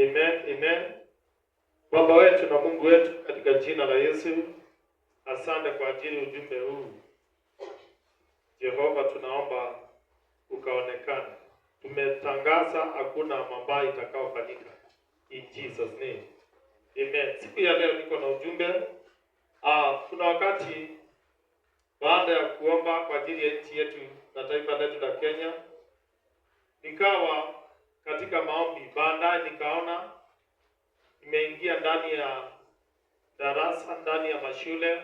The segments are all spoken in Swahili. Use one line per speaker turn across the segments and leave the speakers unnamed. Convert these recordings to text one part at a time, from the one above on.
Amen, amen. Baba wetu na Mungu wetu, katika jina la Yesu, asante kwa ajili ya ujumbe huu. Jehova, tunaomba ukaonekane. Tumetangaza hakuna mabaya itakayofanyika. In Jesus name. Amen. Siku ya leo niko na ujumbe. Kuna wakati baada ya kuomba kwa ajili ya nchi yetu na taifa letu la Kenya, nikawa katika maombi, baadaye nikaona nimeingia ndani ya darasa, ndani ya mashule,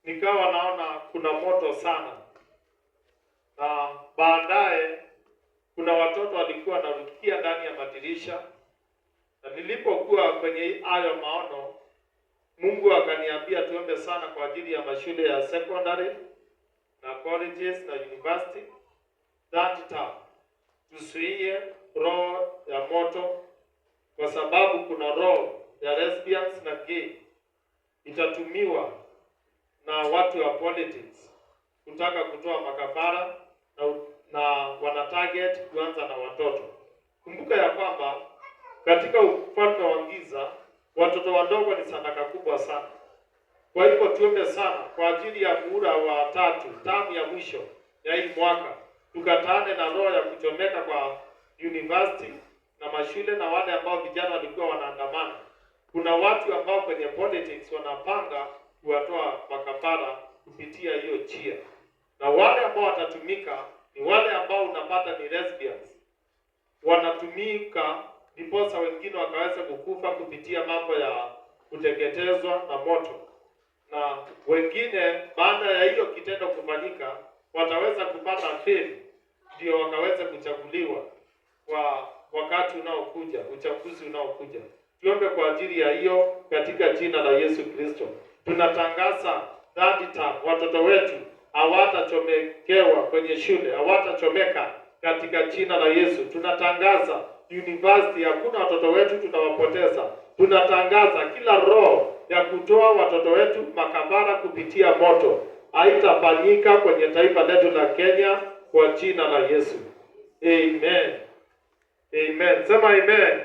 nikawa naona kuna moto sana, na baadaye kuna watoto walikuwa wanarukia ndani ya madirisha. Na nilipokuwa kwenye hayo maono, Mungu akaniambia tuombe sana kwa ajili ya mashule ya secondary na colleges na university, that time tusuie roho ya moto, kwa sababu kuna roho ya lesbians na gay itatumiwa na watu wa politics kutaka kutoa makafara na wana target kuanza na watoto. Kumbuka ya kwamba katika ufalme wa giza watoto wadogo ni sadaka kubwa sana. Kwa hivyo tuombe sana kwa ajili ya muhula wa 3, tamu ya mwisho ya hii mwaka, tukatane na roho ya kuchomeka kwa university na mashule na wale ambao vijana walikuwa wanaandamana. Kuna watu ambao kwenye politics wanapanga kuwatoa makafara kupitia hiyo njia, na wale ambao watatumika ni wale ambao unapata ni lesbians, wanatumika ndiposa wengine wakaweza kukufa kupitia mambo ya kuteketezwa na moto, na wengine baada ya hiyo kitendo kufanyika wataweza kupata fame ndio wakaweza kuchaguliwa kwa wakati unaokuja, uchaguzi unaokuja. Tuombe kwa ajili ya hiyo katika jina la Yesu Kristo. Tunatangaza watoto wetu hawatachomekewa kwenye shule, hawatachomeka katika jina la Yesu. Tunatangaza university, hakuna watoto wetu tunawapoteza. Tunatangaza kila roho ya kutoa watoto wetu makafara kupitia moto haitafanyika kwenye taifa letu la Kenya kwa jina la Yesu. Amen. Amen. Sema amen.